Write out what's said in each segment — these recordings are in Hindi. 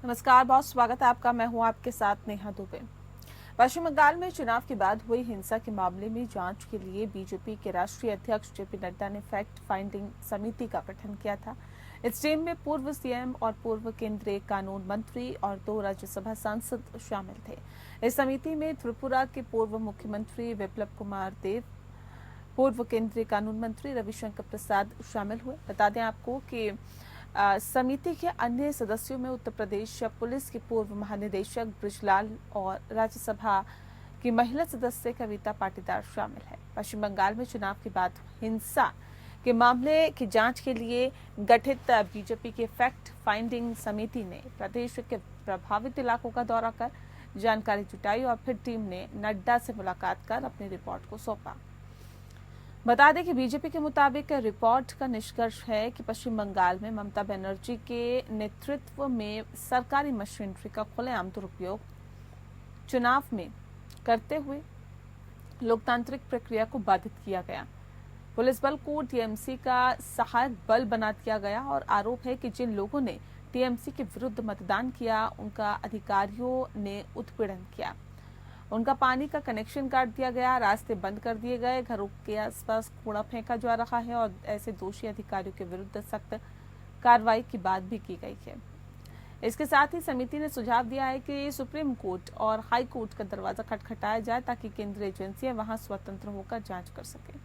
नमस्कार बहुत स्वागत है आपका। मैं हूं आपके साथ नेहा दुबे। पश्चिम बंगाल में चुनाव के बाद हुई हिंसा के मामले में जांच के लिए बीजेपी के राष्ट्रीय अध्यक्ष जेपी नड्डा ने फैक्ट फाइंडिंग समिति का गठन किया था। इस टीम में पूर्व सीएम और पूर्व केंद्रीय कानून मंत्री और 2 राज्यसभा सांसद शामिल थे। इस समिति में त्रिपुरा के पूर्व मुख्यमंत्री विप्लव कुमार देव, पूर्व केंद्रीय कानून मंत्री रविशंकर प्रसाद शामिल हुए। बता दें आपको कि समिति के अन्य सदस्यों में उत्तर प्रदेश पुलिस के पूर्व महानिदेशक ब्रिजलाल और राज्यसभा की महिला सदस्य कविता पाटीदार शामिल है। पश्चिम बंगाल में चुनाव के बाद हिंसा के मामले की जांच के लिए गठित बीजेपी के फैक्ट फाइंडिंग समिति ने प्रदेश के प्रभावित इलाकों का दौरा कर जानकारी जुटाई और फिर टीम ने नड्डा से मुलाकात कर अपनी रिपोर्ट को सौंपा। बता दें कि बीजेपी के मुताबिक रिपोर्ट का निष्कर्ष है कि पश्चिम बंगाल में ममता बनर्जी के नेतृत्व में सरकारी मशीनरी का खुलेआम दुरुपयोग चुनाव में करते हुए लोकतांत्रिक प्रक्रिया को बाधित किया गया। पुलिस बल को टीएमसी का सहायक बल बना दिया गया और आरोप है कि जिन लोगों ने टीएमसी के विरुद्ध मतदान किया उनका अधिकारियों ने उत्पीड़न किया। उनका पानी का कनेक्शन काट दिया गया, रास्ते बंद कर दिए गए, घरों के आसपास कूड़ा फेंका जा रहा है और ऐसे दोषी अधिकारियों के विरुद्ध सख्त कार्रवाई की बात भी की गई है। इसके साथ ही समिति ने सुझाव दिया है कि सुप्रीम कोर्ट और हाई कोर्ट का दरवाजा खटखटाया जाए ताकि केंद्रीय एजेंसियां वहां स्वतंत्र होकर जांच कर सके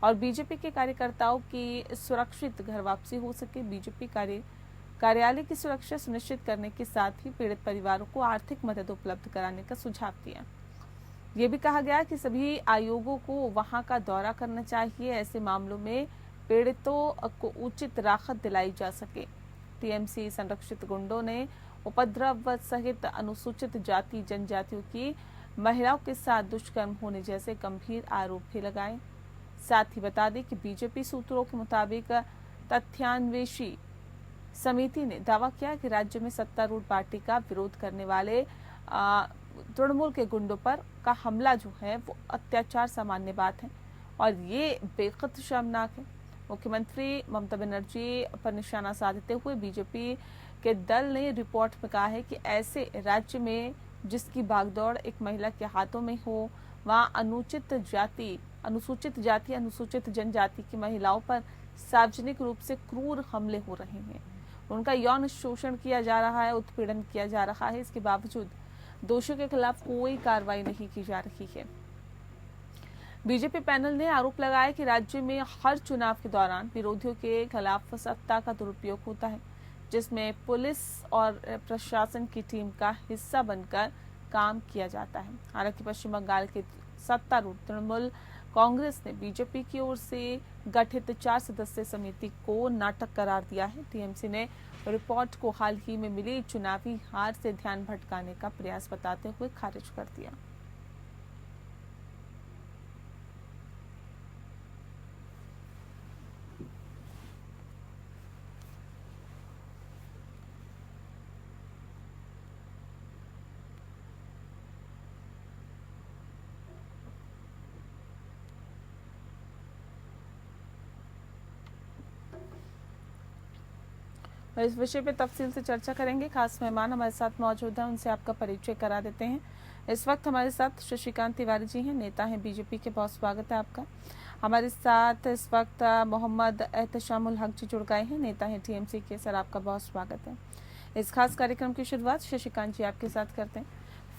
और बीजेपी के कार्यकर्ताओं की सुरक्षित घर वापसी हो सके। बीजेपी कार्यालय की सुरक्षा सुनिश्चित करने के साथ ही पीड़ित परिवारों को आर्थिक मदद उपलब्ध कराने का सुझाव दिया। ये भी कहा गया कि सभी आयोगों को वहां का दौरा करना चाहिए, ऐसे मामलों में पीड़ितों को उचित राहत दिलाई जा सके। टीएमसी संरक्षित गुंडों ने उपद्रव सहित अनुसूचित जाति जनजातियों की महिलाओं के साथ दुष्कर्म होने जैसे गंभीर आरोप भी लगाए। साथ ही बता दें कि बीजेपी सूत्रों के मुताबिक तथ्यान्वेषी समिति ने दावा किया कि राज्य में सत्तारूढ़ पार्टी का विरोध करने वाले तृणमूल के गुंडों पर का हमला जो है वो अत्याचार सामान्य बात है और ये बेहद शर्मनाक है। मुख्यमंत्री ममता बनर्जी पर निशाना साधते हुए बीजेपी के दल ने रिपोर्ट में कहा है कि ऐसे राज्य में जिसकी भागदौड़ एक महिला के हाथों में हो, वहां अनुसूचित जाति अनुसूचित जनजाति की महिलाओं पर सार्वजनिक रूप से क्रूर हमले हो रहे हैं, उनका यौन शोषण किया जा रहा है, उत्पीड़न किया जा रहा है। इसके बावजूद दोषियों के खिलाफ कोई कार्रवाई नहीं की जा रही है। बीजेपी पैनल ने आरोप लगाया कि राज्य में हर चुनाव के दौरान विरोधियों के खिलाफ सत्ता का दुरुपयोग होता है, जिसमें पुलिस और प्रशासन की टीम का हिस्सा बनकर काम किया जाता है। हालांकि पश्चिम बंगाल के सत्तारूढ़ तृणमूल कांग्रेस ने बीजेपी की ओर से गठित 4 सदस्यीय समिति को नाटक करार दिया है। टीएमसी ने रिपोर्ट को हाल ही में मिली चुनावी हार से ध्यान भटकाने का प्रयास बताते हुए खारिज कर दिया। इस विषय पे तफसील से चर्चा करेंगे। खास मेहमान हमारे साथ मौजूद हैं, उनसे आपका परिचय करा देते हैं। इस वक्त हमारे साथ शशिकांत तिवारी जी हैं, नेता हैं बीजेपी के। बहुत स्वागत है आपका। हमारे साथ इस वक्त मोहम्मद एहतशामुल हक जी जुड़ गए हैं, नेता हैं टीएमसी के। सर आपका बहुत स्वागत है। इस खास कार्यक्रम की शुरुआत शशिकांत जी आपके साथ करते हैं।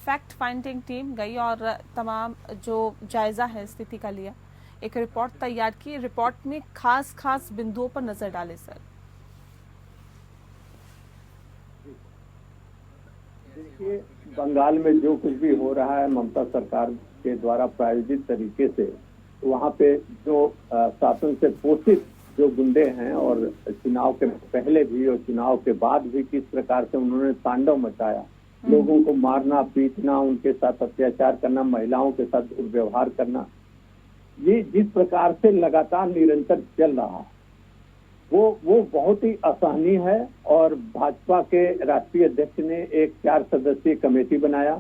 फैक्ट फाइंडिंग टीम गई और तमाम जो जायजा है स्थिति का लिया, एक रिपोर्ट तैयार की। रिपोर्ट में खास बिंदुओं पर नजर डाले सर। देखिए, बंगाल में जो कुछ भी हो रहा है ममता सरकार के द्वारा प्रायोजित तरीके से, वहाँ पे जो शासन से पोषित जो गुंडे हैं और चुनाव के पहले भी और चुनाव के बाद भी किस प्रकार से उन्होंने तांडव मचाया, लोगों को मारना पीटना, उनके साथ अत्याचार करना, महिलाओं के साथ दुर्व्यवहार करना, ये जिस प्रकार से लगातार निरंतर चल रहा है वो बहुत ही असहनीय है। और भाजपा के राष्ट्रीय अध्यक्ष ने एक 4 सदस्यीय कमेटी बनाया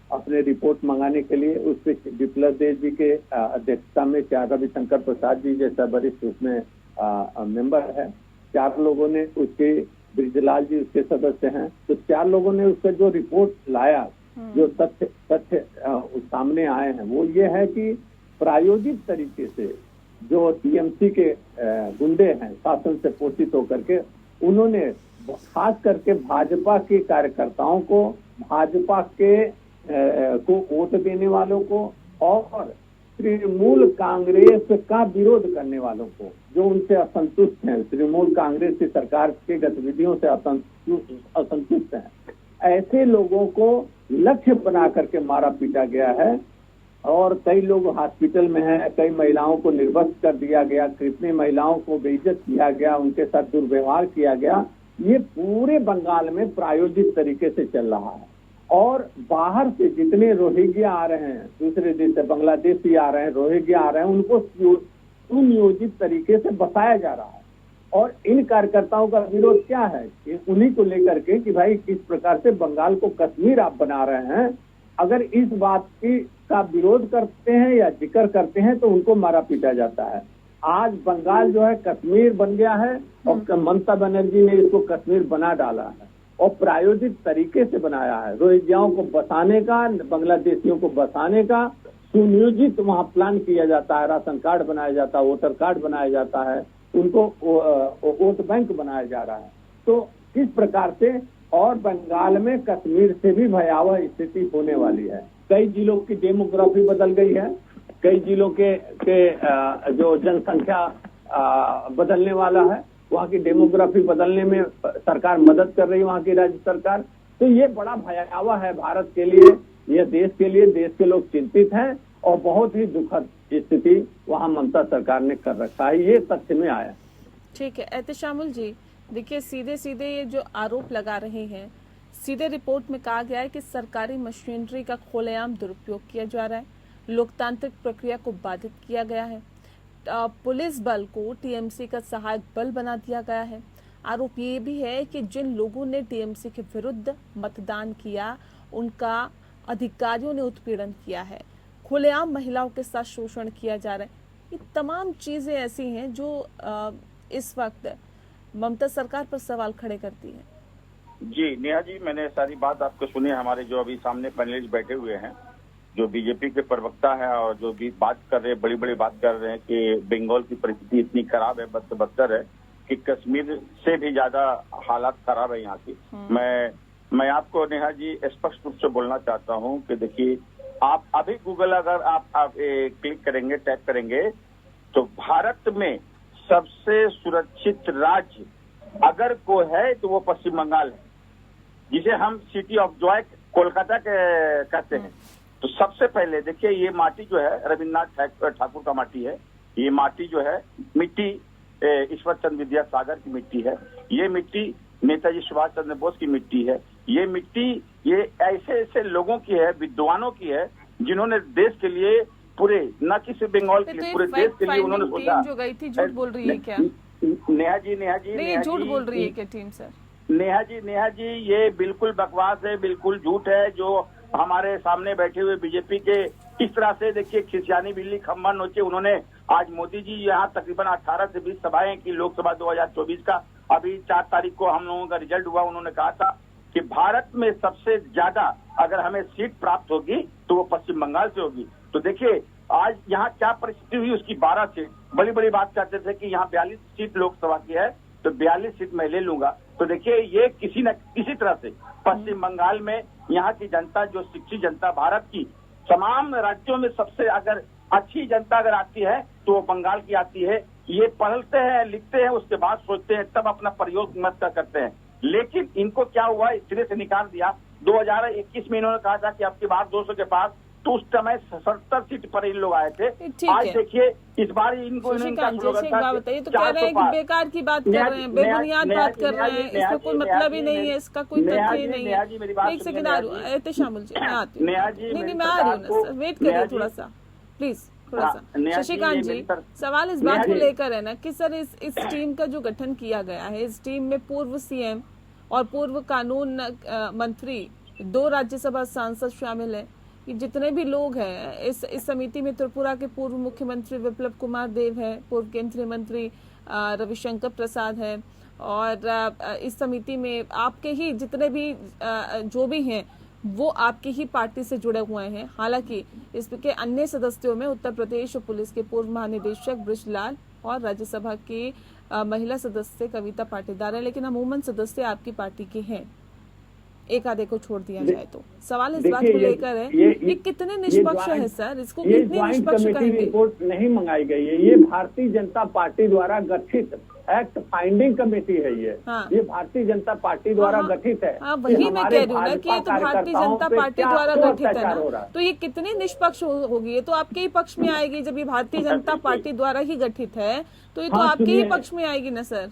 अपने रिपोर्ट मंगाने के लिए। उसमें विप्लव देव जी के अध्यक्षता में रविशंकर प्रसाद जी जैसा वरिष्ठ उसमें मेंबर है। 4 लोगों ने उसकी ब्रिजलाल जी उसके सदस्य हैं। तो 4 लोगों ने उसका जो रिपोर्ट लाया, जो तथ्य सामने आए हैं, वो ये है कि प्रायोजित तरीके से जो टीएमसी के गुंडे हैं, शासन से पोषित होकर के, उन्होंने खास करके भाजपा के कार्यकर्ताओं को, भाजपा के को वोट देने वालों को और तृणमूल कांग्रेस का विरोध करने वालों को, जो उनसे असंतुष्ट हैं, तृणमूल कांग्रेस की सरकार के गतिविधियों से असंतुष्ट हैं, ऐसे लोगों को लक्ष्य बना करके मारा पीटा गया है। और कई लोग हॉस्पिटल में हैं, कई महिलाओं को निर्वस्त्र कर दिया गया, कितनी महिलाओं को बेइज्जत किया गया, उनके साथ दुर्व्यवहार किया गया। ये पूरे बंगाल में प्रायोजित तरीके से चल रहा है। और बाहर से जितने रोहिंग्या आ रहे हैं, दूसरे देश से बांग्लादेशी आ रहे हैं, रोहिंग्या आ रहे हैं, उनको सुनियोजित तरीके से बसाया जा रहा है। और इन कार्यकर्ताओं का विरोध क्या है? उन्हीं को लेकर के कि भाई किस प्रकार से बंगाल को कश्मीर आप बना रहे हैं। अगर इस बात का विरोध करते हैं या जिक्र करते हैं तो उनको मारा पीटा जाता है। आज बंगाल जो है कश्मीर बन गया है और ममता बनर्जी ने इसको कश्मीर बना डाला है और प्रायोजित तरीके से बनाया है। रोहिंग्याओं को बसाने का, बांग्लादेशियों को बसाने का सुनियोजित वहां प्लान किया जाता है। राशन कार्ड बनाया जाता है, वोटर कार्ड बनाया जाता है, उनको वोट बैंक बनाया जा रहा है। तो किस प्रकार से, और बंगाल में कश्मीर से भी भयावह स्थिति होने वाली है। कई जिलों की डेमोग्राफी बदल गई है, कई जिलों के जो जनसंख्या बदलने वाला है, वहाँ की डेमोग्राफी बदलने में सरकार मदद कर रही है, वहाँ की राज्य सरकार। तो ये बड़ा भयावह है भारत के लिए, यह देश के लिए। देश के लोग चिंतित हैं और बहुत ही दुखद स्थिति वहाँ ममता सरकार ने कर रखा है, ये तथ्य में आया। ठीक है एहतेशामुल जी, देखिए सीधे सीधे ये जो आरोप लगा रहे हैं, सीधे रिपोर्ट में कहा गया है कि सरकारी मशीनरी का खुलेआम दुरुपयोग किया जा रहा है, लोकतांत्रिक प्रक्रिया को बाधित किया गया है, पुलिस बल को टीएमसी का सहायक बल बना दिया गया है। आरोप ये भी है कि जिन लोगों ने टीएमसी के विरुद्ध मतदान किया उनका अधिकारियों ने उत्पीड़न किया है, खुलेआम महिलाओं के साथ शोषण किया जा रहा है। ये तमाम चीजें ऐसी हैं जो इस वक्त ममता सरकार पर सवाल खड़े करती है। जी नेहा जी, मैंने सारी बात आपको सुनी। हमारे जो अभी सामने पैनलिस्ट बैठे हुए हैं, जो बीजेपी के प्रवक्ता है और जो भी बात कर रहे हैं, बड़ी बड़ी बात कर रहे हैं कि बंगाल की परिस्थिति इतनी खराब है, बद से बदतर है कि कश्मीर से भी ज्यादा हालात खराब है यहाँ की। मैं आपको नेहा जी स्पष्ट रूप से बोलना चाहता हूँ कि देखिए, आप अभी गूगल अगर आप क्लिक करेंगे, टाइप करेंगे, तो भारत में सबसे सुरक्षित राज्य अगर कोई है तो वो पश्चिम बंगाल है, जिसे हम सिटी ऑफ जॉय कोलकाता के कहते हैं। तो सबसे पहले देखिए, ये माटी जो है रविन्द्रनाथ ठाकुर का माटी है। ये माटी जो है मिट्टी ईश्वर चंद्र विद्यासागर की मिट्टी है। ये मिट्टी नेताजी सुभाष चंद्र बोस की मिट्टी है। ये मिट्टी ये ऐसे ऐसे लोगों की है, विद्वानों की है, जिन्होंने देश के लिए पूरे, न कि सिर्फ बंगाल के लिए, पूरे देश के लिए उन्होंने सोचा। जो गई थी झूठ बोल रही है क्या? नेहा जी नहीं, झूठ बोल रही है क्या टीम सर? नेहा जी ये बिल्कुल बकवास है, बिल्कुल झूठ है। जो हमारे सामने बैठे हुए बीजेपी के इस तरह से देखिए खिसियानी बिल्ली खम्बा नोचे उन्होंने। आज मोदी जी यहाँ तकरीबन 18 से 20 सभाएं की लोकसभा 2024 का। अभी 4 तारीख को हम लोगों का रिजल्ट हुआ। उन्होंने कहा था कि भारत में सबसे ज्यादा अगर हमें सीट प्राप्त होगी तो वो पश्चिम बंगाल से होगी। तो देखिए आज यहाँ क्या परिस्थिति हुई, उसकी 12 सीट। बड़ी बड़ी बात करते थे कि यहाँ 42 सीट लोकसभा की है तो 42 सीट मैं ले लूंगा। तो देखिए ये किसी न किसी तरह से पश्चिम बंगाल में यहाँ की जनता, जो शिक्षित जनता, भारत की तमाम राज्यों में सबसे अगर अच्छी जनता अगर आती है तो वो बंगाल की आती है। ये पढ़ते हैं, लिखते हैं, उसके बाद सोचते हैं, तब अपना प्रयोग मत करते हैं। लेकिन इनको क्या हुआ, सिरे से निकाल दिया। 2021 में इन्होंने कहा था कि आपकी बात 200 के पास, तो उस समय 70 सीट पर इन लोग आए थे। आज देखिए इस बार इनको बताइए, तो कह रहे हैं कि बेकार की बात कर रहे हैं, बेबुनियाद बात कर रहे हैं, इसमें कोई मतलब ही नहीं है, इसका कोई तथ्य ही नहीं है। एक सेकंड आ रही हूँ एहतेशामुल जी, मैं आती हूँ। नहीं मैं आ रही हूँ ना सर, वेट करिए थोड़ा सा प्लीज, थोड़ा सा। शशिकांत जी, सवाल इस बात को लेकर है ना कि सर इस टीम का जो गठन किया गया है, इस टीम में पूर्व सीएम और पूर्व कानून मंत्री, 2 राज्यसभा सांसद शामिल है। कि जितने भी लोग हैं इस समिति में, त्रिपुरा के पूर्व मुख्यमंत्री विप्लव कुमार देव है, पूर्व केंद्रीय मंत्री रविशंकर प्रसाद है, और इस समिति में आपके ही जितने भी जो भी हैं वो आपकी ही पार्टी से जुड़े हुए हैं। हालांकि इसके अन्य सदस्यों में उत्तर प्रदेश पुलिस के पूर्व महानिदेशक बृजलाल और राज्यसभा की महिला सदस्य कविता पाटीदार है, लेकिन अमूमन सदस्य आपकी पार्टी के हैं, एक आधे को छोड़ दिया जाए तो। सवाल इस बात को लेकर है ये कितने निष्पक्ष है सर, इसको कितने निष्पक्ष कहेंगे? रिपोर्ट नहीं मंगाई गई है, ये भारतीय जनता पार्टी द्वारा गठित फैक्ट फाइंडिंग कमेटी है ये। हाँ। ये भारतीय जनता पार्टी द्वारा गठित है। वही मैं कह रही हूँ ना कि ये तो भारतीय जनता पार्टी द्वारा गठित है ना, तो ये कितनी निष्पक्ष होगी? ये तो आपके ही पक्ष में आएगी। जब ये भारतीय जनता पार्टी द्वारा ही गठित है तो ये तो आपके ही पक्ष में आएगी ना सर।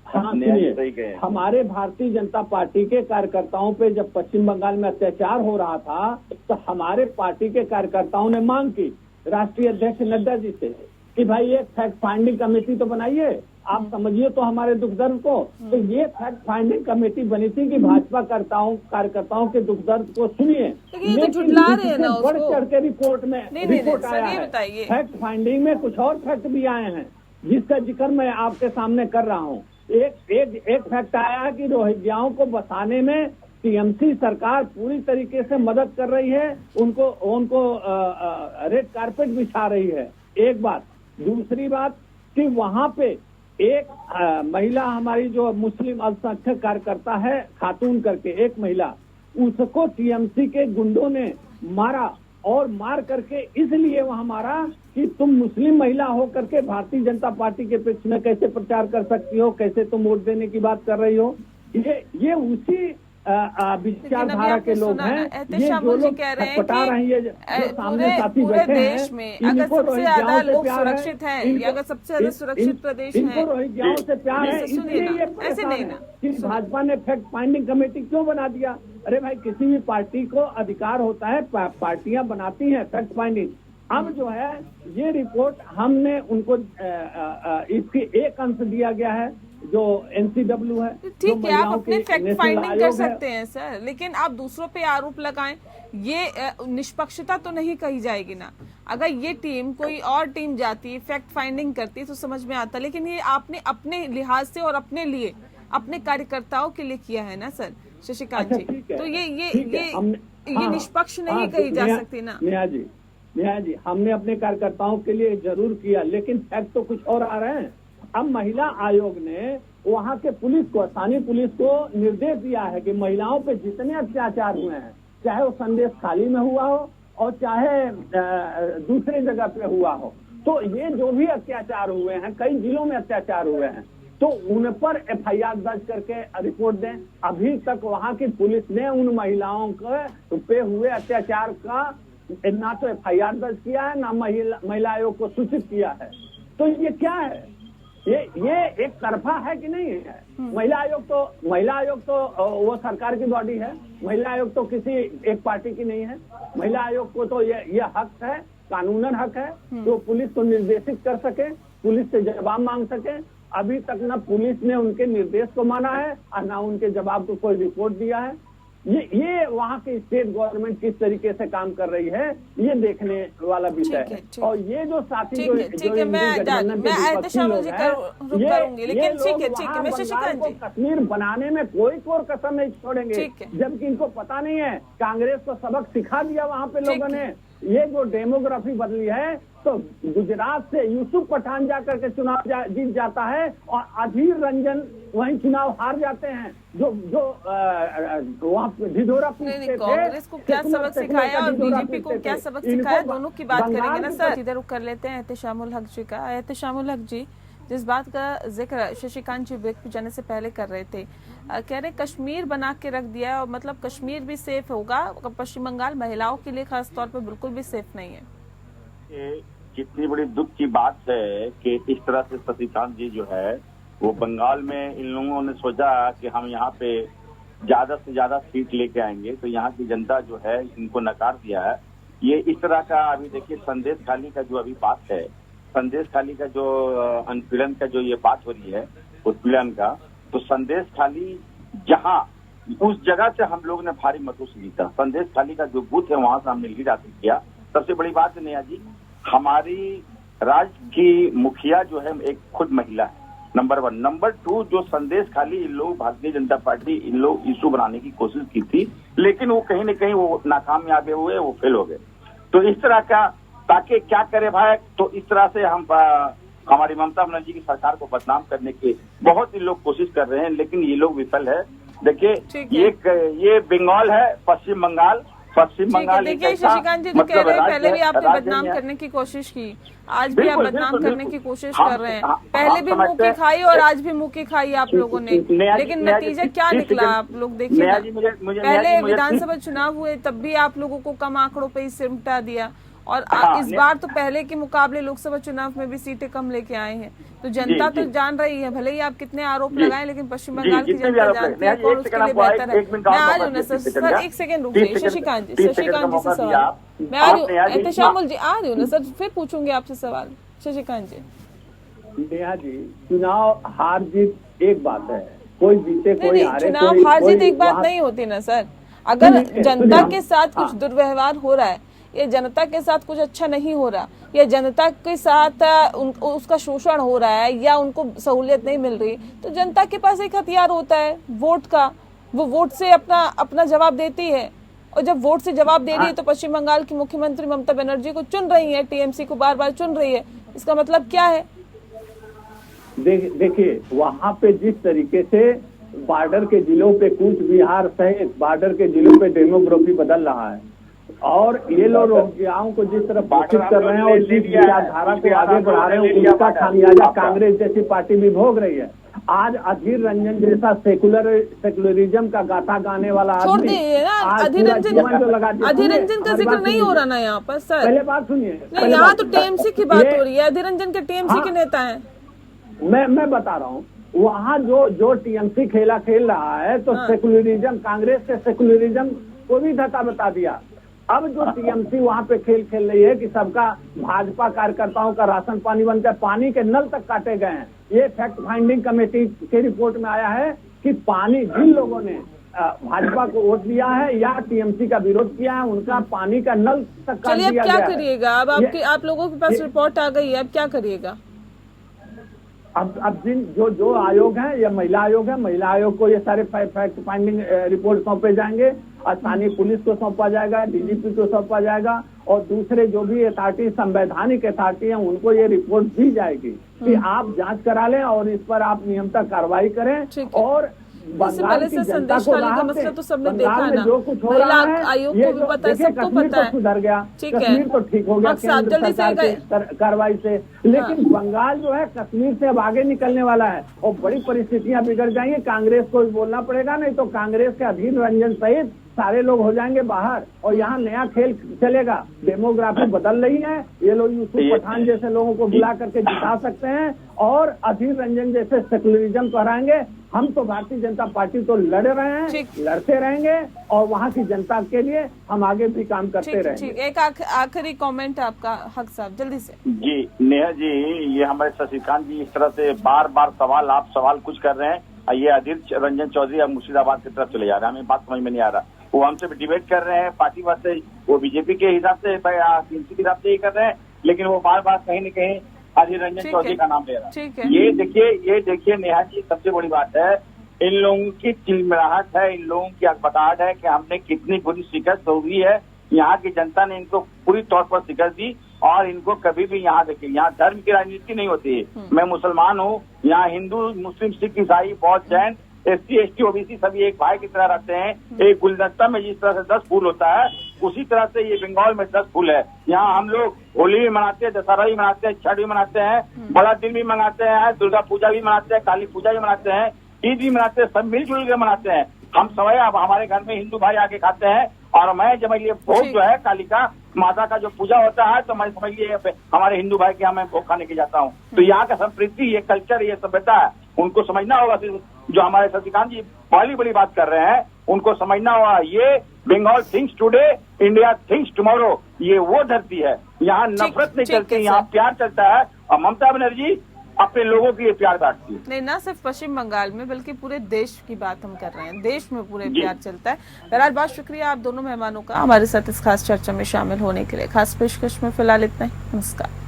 हाँ, सुनिए, हमारे भारतीय जनता पार्टी के कार्यकर्ताओं पे जब पश्चिम बंगाल में अत्याचार हो रहा था तो हमारे पार्टी के कार्यकर्ताओं ने मांग की राष्ट्रीय अध्यक्ष नड्डा जी से कि भाई ये फैक्ट फाइंडिंग कमेटी तो बनाइए, आप समझिए तो हमारे दुख दर्द को। तो ये फैक्ट फाइंडिंग कमेटी बनी थी कि भाजपा कार्यकर्ताओं के दुख दर्द को सुनिए, लेकिन बढ़ चढ़ के रिपोर्ट आया है। फैक्ट फाइंडिंग में कुछ और फैक्ट भी आए हैं जिसका जिक्र मैं आपके सामने कर रहा हूँ। एक फैक्ट आया है कि रोहिंग्याओं को बसाने में टीएमसी सरकार पूरी तरीके से मदद कर रही है, उनको रेड कारपेट बिछा रही है, एक बात। दूसरी बात कि वहां पे एक महिला हमारी जो मुस्लिम अल्पसंख्यक कार्यकर्ता है खातून करके एक महिला, उसको टीएमसी के गुंडों ने मारा और मार करके इसलिए वहां मारा कि तुम मुस्लिम महिला हो करके भारतीय जनता पार्टी के पक्ष में कैसे प्रचार कर सकती हो, कैसे तुम वोट देने की बात कर रही हो। ये उसी विचारधारा के लोग हैं, ये जो लोग पटा रहे हैं, जो सामने साथी बैठे देश में अगर सबसे ज्यादा लोग सुरक्षित हैं या अगर सबसे ज्यादा सुरक्षित प्रदेश है, इनको रोहिंग्याओं से प्यार है, इसलिए ये ऐसे नहीं ना कि भाजपा ने फैक्ट फाइंडिंग कमेटी क्यों बना दिया। अरे भाई, किसी भी पार्टी को अधिकार होता है, पार्टियां बनाती हैं फैक्ट फाइंडिंग। अब जो है ये रिपोर्ट हमने उनको इसकी एक अंश दिया गया है जो NCW है। ठीक है, आप अपने फैक्ट फाइंडिंग कर सकते हैं सर, लेकिन आप दूसरों पे आरोप लगाएं, ये निष्पक्षता तो नहीं कही जाएगी ना। अगर ये टीम कोई और टीम जाती फैक्ट फाइंडिंग करती तो समझ में आता, लेकिन ये आपने अपने लिहाज से और अपने लिए अपने कार्यकर्ताओं के लिए किया है ना सर शशिकांत जी। तो ये निष्पक्ष नहीं कही जा सकती ना। नेहा जी, हमने अपने कार्यकर्ताओं के लिए जरूर किया, लेकिन फैक्ट तो कुछ और आ रहे हैं। अब महिला आयोग ने वहाँ के पुलिस को, स्थानीय पुलिस को निर्देश दिया है कि महिलाओं पे जितने अत्याचार हुए हैं, चाहे वो संदेश खाली में हुआ हो और चाहे दूसरे जगह पे हुआ हो, तो ये जो भी अत्याचार हुए हैं, कई जिलों में अत्याचार हुए हैं, तो उन पर FIR दर्ज करके रिपोर्ट दें। अभी तक वहाँ की पुलिस ने उन महिलाओं पे हुए अत्याचार का ना तो FIR दर्ज किया है, ना महिला आयोग को सूचित किया है। तो ये क्या है? ये एक तरफा है कि नहीं है? महिला आयोग तो वो सरकार की बॉडी है। महिला आयोग तो किसी एक पार्टी की नहीं है। महिला आयोग को तो ये हक है, कानूनन हक है, तो पुलिस को निर्देशित कर सके, पुलिस से जवाब मांग सके। अभी तक न पुलिस ने उनके निर्देश को माना है और न उनके जवाब को कोई रिपोर्ट दिया है। ये वहाँ की स्टेट गवर्नमेंट किस तरीके से काम कर रही है, ये देखने वाला विषय है। और ये जो साथी जो कश्मीर बनाने में कोई कसम नहीं छोड़ेंगे, जबकि इनको पता नहीं है कांग्रेस को सबक सिखा दिया वहाँ पे लोगों ने। ये जो डेमोग्राफी बदली है, तो गुजरात से यूसुफ पठान जाकर के चुनाव जीत जाता है और अधीर रंजन वहीं चुनाव हार जाते हैं। जो वहाँ ढिढोरा कांग्रेस को क्या सबक सिखाया और बीजेपी को क्या सबक सिखाया, दोनों की बात करेंगे ना सर। इधर रुक कर लेते हैं एहतेशामुल हक जी का। एहतेशामुल हक जी, जिस बात का जिक्र शशिकांत जी ब्रेक जाने से पहले कर रहे थे, कह रहे कश्मीर बना के रख दिया है और मतलब कश्मीर भी सेफ होगा, पश्चिम बंगाल महिलाओं के लिए खास तौर पर बिल्कुल भी सेफ नहीं है। कितनी बड़ी दुख की बात है कि इस तरह से शशिकांत जी जो है वो बंगाल में इन लोगों ने सोचा कि हम यहाँ पे ज्यादा से ज्यादा सीट लेके आएंगे, तो यहाँ की जनता जो है इनको नकार दिया है। ये इस तरह का अभी देखिए संदेश खाली का जो अभी बात है, संदेश खाली का जो अनुपीड़न का जो ये बात हो रही है उत्पीड़न का, तो संदेश खाली जहाँ उस जगह से हम लोग ने भारी मतों से जीता। संदेश खाली का जो बूथ है वहां से हमने लीड हासिल किया। सबसे बड़ी बात है नेहा जी, हमारी राज्य की मुखिया जो है एक खुद महिला है, नंबर 1। नंबर 2, जो संदेश खाली इन लोग भारतीय जनता पार्टी इन लोग इशू बनाने की कोशिश की थी, लेकिन वो कहीं न कहीं वो नाकामयाब हुए, वो फेल हो गए। तो इस तरह का ताकि क्या करे भाई, तो इस तरह से हम हमारी ममता बनर्जी की सरकार को बदनाम करने की बहुत ही लोग कोशिश कर रहे हैं, लेकिन ये लोग विफल है। देखिए ये बंगाल है, पश्चिम बंगाल देखिए शशिकांत जी तो कह रहे हैं पहले भी आपने बदनाम करने की कोशिश की, आज भी आप बदनाम करने की कोशिश कर रहे हैं। पहले भी मुंह की खाई और आज भी मुंह की खाई आप लोगों ने, लेकिन नतीजा क्या निकला आप लोग देखिए ना। पहले विधानसभा चुनाव हुए तब भी आप लोगों को कम आंकड़ों पे ही सिमटा दिया, और इस बार तो पहले के मुकाबले लोकसभा चुनाव में भी सीटें कम लेके आए हैं। तो जनता तो जान रही है, भले ही आप कितने आरोप लगाएं, लेकिन पश्चिम बंगाल की जनता जानती है कौन उसके लिए बेहतर है। मैं आ रही हूँ ना सर, एक सेकंड रुकिए शशिकांत जी से सवाल, मैं आ रही हूँ। एहतशामुल जी आ रही हूँ ना सर, फिर पूछूंगी आपसे सवाल। शशिकांत जी। नेहा जी, चुनाव हार जीत एक बात है, कोई जीते कोई हारे। चुनाव हार जीत एक बात नहीं होती ना सर। अगर जनता के साथ कुछ दुर्व्यवहार हो रहा है, ये जनता के साथ कुछ अच्छा नहीं हो रहा, या जनता के साथ उसका शोषण हो रहा है, या उनको सहूलियत नहीं मिल रही, तो जनता के पास एक हथियार होता है वोट का। वो वोट से अपना जवाब देती है, और जब वोट से जवाब दे रही है तो पश्चिम बंगाल की मुख्यमंत्री ममता बनर्जी को चुन रही है, टीएमसी को बार बार चुन रही है। इसका मतलब क्या है? देखिए वहाँ पे जिस तरीके से बॉर्डर के जिलों पे कूच बिहार सहित बॉर्डर के जिलों पे डेमोग्राफी बदल रहा है, और ये लोग रोहिंग्याओं को जिस तरह घोषित कर रहे हैं और जिस विचारधारा को आगे बढ़ा रहे हैं, उसका खामियाजा कांग्रेस जैसी पार्टी भी भोग रही है। आज अधीर रंजन जैसा सेकुलरिज्म का गाथा गाने वाला आदमी, अधीर रंजन का जिक्र नहीं हो रहा ना यहाँ पर सर। पहले बात सुनिए, यहाँ तो टीएमसी की बात हो रही है, अधीर रंजन के टीएमसी के नेता है। मैं बता रहा हूँ, वहाँ जो टीएमसी खेला खेल रहा है, तो सेकुलरिज्म, कांग्रेस के सेकुलरिज्म को भी धक्का बता दिया। अब जो टीएमसी वहाँ पे खेल रही है कि सबका भाजपा कार्यकर्ताओं का राशन पानी बनकर पानी के नल तक काटे गए हैं। ये फैक्ट फाइंडिंग कमेटी के रिपोर्ट में आया है कि पानी जिन लोगों ने भाजपा को वोट दिया है या टीएमसी का विरोध किया है, उनका पानी का नल तक काट दिया गया है। क्या करिएगा अब? आप लोगों के पास रिपोर्ट आ गई है, अब क्या करिएगा? अब जिन जो आयोग है, या महिला आयोग है, महिला आयोग को ये सारे फैक्ट फाइंडिंग रिपोर्ट सौंपे जाएंगे, स्थानीय पुलिस को सौंपा जाएगा, डीजीपी को सौंपा जाएगा, और दूसरे जो भी अथॉरिटी, संवैधानिक अथॉरिटी है, उनको ये रिपोर्ट दी जाएगी कि आप जांच करा लें और इस पर आप नियमतः कार्रवाई करें। और पहले से संदेश खाली का मसला तो सबने देखा ना, जो कुछ हो रहा है आयोग को भी पता है, सबको पता है, सुधर गया, कश्मीर तो ठीक हो गया केंद्र सरकार की कार्रवाई से, लेकिन बंगाल जो है कश्मीर से अब आगे निकलने वाला है और बड़ी परिस्थितियां बिगड़ जाएंगी। कांग्रेस को भी बोलना पड़ेगा, नहीं तो कांग्रेस के अधीर रंजन सहित सारे लोग हो जाएंगे बाहर, और यहाँ नया खेल चलेगा। डेमोग्राफी बदल रही है, ये लोग यूसुफ पठान जैसे लोगों को बुला करके जिता सकते हैं, और अधीर रंजन जैसे सेकुलरिज्म को हराएंगे। हम तो भारतीय जनता पार्टी तो लड़ रहे हैं, लड़ते रहेंगे, और वहाँ की जनता के लिए हम आगे भी काम करते रहेंगे। एक आखिरी कमेंट आपका, हक साहब जल्दी से। जी नेहा जी, ये हमारे शशिकांत जी इस तरह से बार बार सवाल कुछ कर रहे हैं, ये अधीर रंजन चौधरी अब मुर्शिदाबाद की तरफ चले जा रहे हैं, हमें बात समझ में नहीं आ रहा। वो हमसे डिबेट कर रहे हैं पार्टी बात से, वो बीजेपी के हिसाब से टीएमसी के हिसाब से ही कर रहे हैं, लेकिन वो बार बार कहीं न कहीं अधीर रंजन चौधरी का नाम ले रहा है। ये देखिए नेहा जी, सबसे बड़ी बात है, इन लोगों की चिलमिलाहट है, इन लोगों की अकबकाहट है कि हमने कितनी बुरी शिकस्त हुई है। यहाँ की जनता ने इनको पूरी तौर पर शिकस्त दी, और इनको कभी भी यहाँ देखिए, यहाँ धर्म की राजनीति नहीं होती है। मैं मुसलमान हूँ, यहाँ हिंदू, मुस्लिम, सिख, ईसाई, बौद्ध, जैन, SC, ST, OBC सभी एक भाई की तरह रहते हैं। एक गुलदस्ता में जिस तरह से 10 फूल होता है, उसी तरह से ये बंगाल में 10 फूल है। यहाँ हम लोग होली भी मनाते हैं, दशहरा भी मनाते हैं, छठ भी मनाते हैं, बड़ा दिन भी मनाते हैं, दुर्गा पूजा भी मनाते हैं, काली पूजा भी मनाते हैं, ईद भी मनाते हैं, सब मिलजुल के मनाते हैं। हम सवाई अब हमारे घर में हिंदू भाई आके खाते हैं, और मैं जब ये भोग जो है कालिका माता का जो पूजा होता है, तो मैं समझ लिए हमारे हिंदू भाई के यहाँ मैं भोग खाने के जाता हूँ। तो यहाँ का संस्कृति, ये कल्चर, ये सभ्यता है, उनको समझना होगा। जो हमारे शशिकांत जी पहली बड़ी बात कर रहे हैं, उनको समझना होगा, ये Bengal thinks today, India thinks tomorrow. ये वो धरती है, यहाँ नफरत नहीं चलती, यहाँ प्यार चलता है, और ममता बनर्जी अपने लोगों की प्यार बांटती है। नहीं, ना सिर्फ पश्चिम बंगाल में बल्कि पूरे देश की बात हम कर रहे हैं, देश में पूरे प्यार चलता है। बहरहाल बहुत शुक्रिया आप दोनों मेहमानों का हमारे साथ इस खास चर्चा में शामिल होने के लिए। खास पेशकश में फिलहाल इतना ही, नमस्कार।